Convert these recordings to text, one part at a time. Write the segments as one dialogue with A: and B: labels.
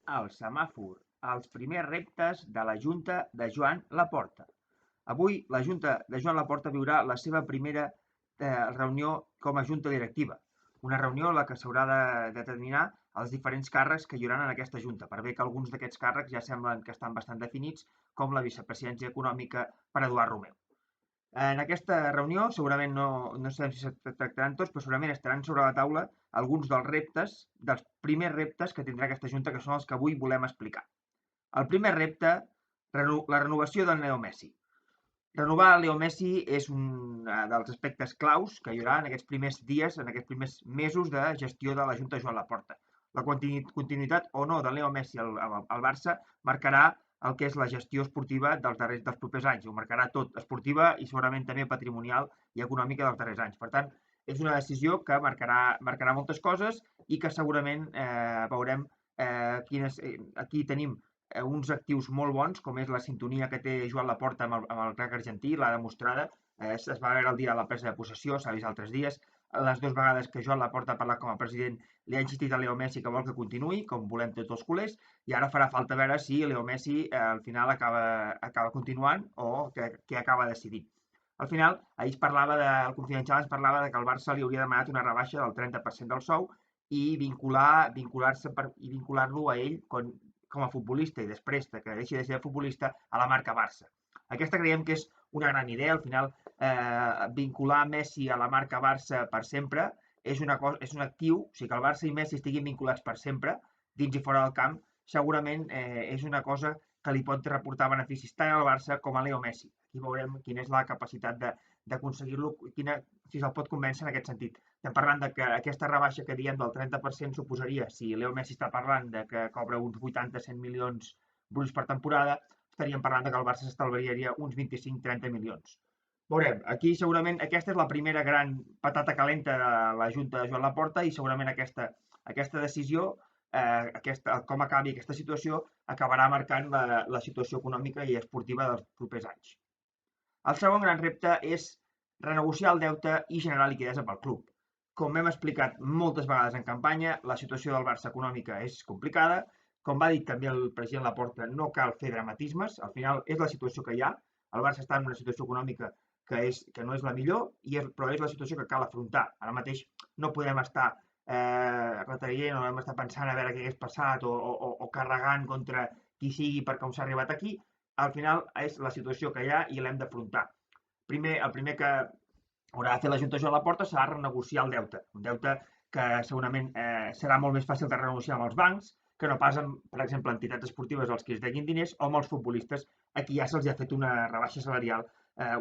A: El semàfor, els primers reptes de la Junta de Joan Laporta. Avui la Junta de Joan Laporta viurà la seva primera reunió com a Junta Directiva, una reunió en la que s'haurà de determinar els diferents càrrecs que hi haurà en aquesta Junta, per bé que alguns d'aquests càrrecs ja semblen que estan bastant definits, com la vicepresidència econòmica per Eduard Romeu. En aquesta reunió segurament no sabem si se tractaran tots, però segurament estaran sobre la taula alguns dels reptes, dels primers reptes que tindrà aquesta Junta, que són els que avui volem explicar. El primer repte, la renovació del Leo Messi. Renovar Leo Messi és un dels aspectes claus que hi haurà en aquests primers dies, en aquests primers mesos de gestió de la Junta Joan Laporta. La continuïtat o no de Leo Messi al Barça marcarà el que és la gestió esportiva dels propers anys. Ho marcarà tot, esportiva i segurament també patrimonial i econòmica dels darrers anys. Per tant, és una decisió que marcarà moltes coses i que segurament veurem aquí tenim uns actius molt bons, com és la sintonia que té Joan Laporta amb el crac argentí, l'ha demostrada, es va veure el dia de la presa de possessió, s'ha vist altres dies, les dues vegades que Joan Laporta ha parlat com a president li ha insistit a Leo Messi que vol que continuï, com volem tots els culers, i ara farà falta veure si Leo Messi al final acaba continuant o què acaba decidint. Al final, ahir es parlava el Confidencial ens parlava de que el Barça li hauria demanat una rebaixa del 30% del sou i vincular-lo a ell com a futbolista i després que deixi de ser futbolista a la marca Barça. Aquesta creiem que és una gran idea. Al final, vincular Messi a la marca Barça per sempre és un actiu, o sigui que el Barça i Messi estiguin vinculats per sempre, dins i fora del camp, segurament és una cosa que li pot reportar beneficis tant al Barça com a Leo Messi. Aquí veurem quina és la capacitat d'aconseguir-lo, si se'l pot convèncer en aquest sentit. Estem parlant de que aquesta rebaixa que diem del 30% suposaria, si Leo Messi està parlant de que cobra uns 80-100 milions bruts per temporada, estaríem parlant de que el Barça s'estalviaria uns 25-30 milions. Veurem, aquí segurament aquesta és la primera gran patata calenta de la Junta de Joan Laporta i segurament aquesta decisió, com acabi aquesta situació, acabarà marcant la situació econòmica i esportiva dels propers anys. El segon gran repte és renegociar el deute i generar liquiditat pel club. Com hem explicat moltes vegades en campanya, la situació del Barça econòmica és complicada. Com va dir també el president Laporta, no cal fer dramatismes. Al final és la situació que hi ha. El Barça està en una situació econòmica que no és la millor, però és la situació que cal afrontar. Ara mateix no podem estar retraient, no podem estar pensant a veure què hagués passat o carregant contra qui sigui per com s'ha arribat aquí. Al final és la situació que hi ha i l'hem d'afrontar. El primer que haurà de fer la Junta Joan Laporta serà renegociar el deute. Un deute que segurament serà molt més fàcil de renegociar amb els bancs que no pas amb, per exemple, entitats esportives als que es deguin diners o amb els futbolistes a qui ja se'ls ha fet una rebaixa salarial,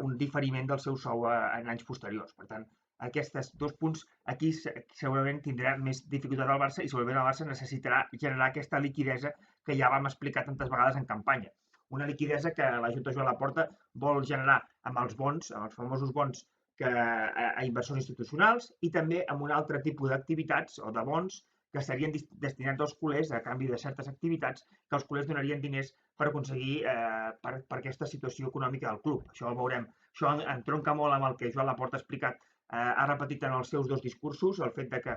A: un diferiment del seu sou en anys posteriors. Per tant, aquests dos punts aquí segurament tindrà més dificultat al Barça i segurament el Barça necessitarà generar aquesta liquidesa que ja vam explicar tantes vegades en campanya. Una liquidesa que la Junta Joan Laporta vol generar amb els bons, amb els famosos bons a inversors institucionals i també amb un altre tipus d'activitats o de bons que serien destinats als culers a canvi de certes activitats que els culers donarien diners per aconseguir per aquesta situació econòmica del club. Això ho veurem. Això entronca molt amb el que Joan Laporta ha explicat, ha repetit en els seus dos discursos, el fet de que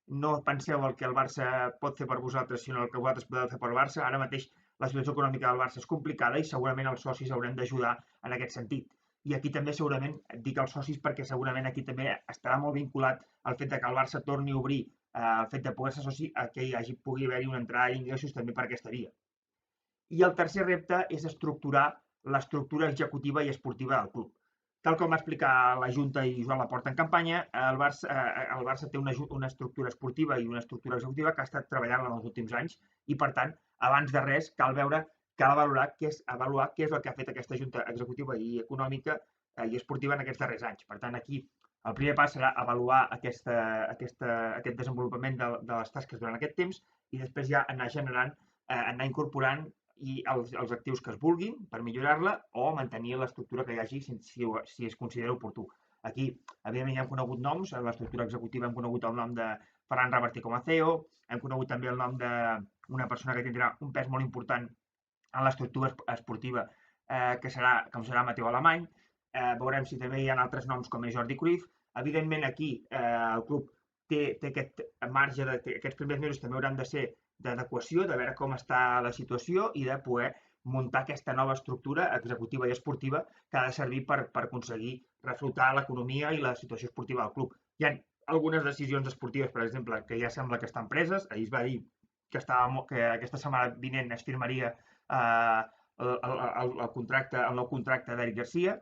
A: no penseu el que el Barça pot fer per vosaltres, sinó el que vosaltres podeu fer per Barça. Ara mateix la situació econòmica del Barça és complicada i segurament els socis haurem d'ajudar en aquest sentit. I aquí també segurament dic els socis perquè segurament aquí també estarà molt vinculat el fet de que el Barça torni a obrir el fet de poder ser soci a que pugui haver-hi una entrada d'ingressos també per aquesta via. I el tercer repte és estructurar l'estructura executiva i esportiva del club. Tal com va explicar la Junta i Joan Laporta en campanya, el Barça té una estructura esportiva i una estructura executiva que ha estat treballant en els últims anys i, per tant, abans de res, cal valorar què és el que ha fet aquesta Junta executiva i econòmica i esportiva en aquests darrers anys. Per tant, aquí el primer pas serà avaluar aquest desenvolupament de les tasques durant aquest temps i després ja anar generant, anar incorporant els actius que es vulguin per millorar-la o mantenir l'estructura que hi hagi si es considera oportú. Aquí, evidentment, ja hem conegut noms, en l'estructura executiva hem conegut el nom de Ferran Reverter com a CEO, hem conegut també el nom d'una persona que tindrà un pes molt important en l'estructura esportiva, com serà Mateu Alemany. Veurem si també hi ha altres noms com és Jordi Cruyff. Evidentment, aquí el club té aquest marge, aquests primers mesos també hauran de ser d'adequació, de veure com està la situació i de poder muntar aquesta nova estructura executiva i esportiva que ha de servir per aconseguir reflotar l'economia i la situació esportiva del club. Hi ha algunes decisions esportives, per exemple, que ja sembla que estan preses. Ahir es va dir que aquesta setmana vinent es firmaria el nou contracte d'Eric Garcia,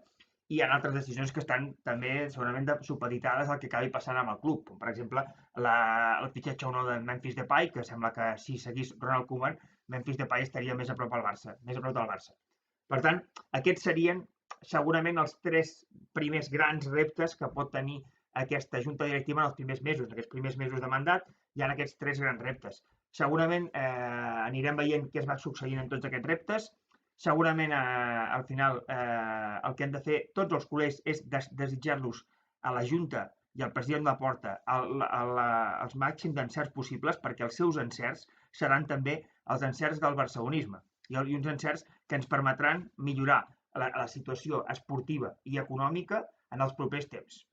A: i hi ha altres decisions que estan també segurament supeditades al que acabi passant amb el club. Per exemple, el fitxatge o no de Memphis Depay, que sembla que si seguís Ronald Koeman, Memphis Depay estaria més a prop del Barça. Per tant, aquests serien segurament els 3 primers grans reptes que pot tenir aquesta junta directiva en els primers mesos. En aquests primers mesos de mandat hi ha aquests 3 grans reptes. Segurament anirem veient què es va succeint en tots aquests reptes. Segurament al final el que hem de fer tots els culers és desitjar-los a la Junta i al president de la Porta els màxims d'encerts possibles, perquè els seus encerts seran també els encerts del barcelonisme i uns encerts que ens permetran millorar la situació esportiva i econòmica en els propers temps.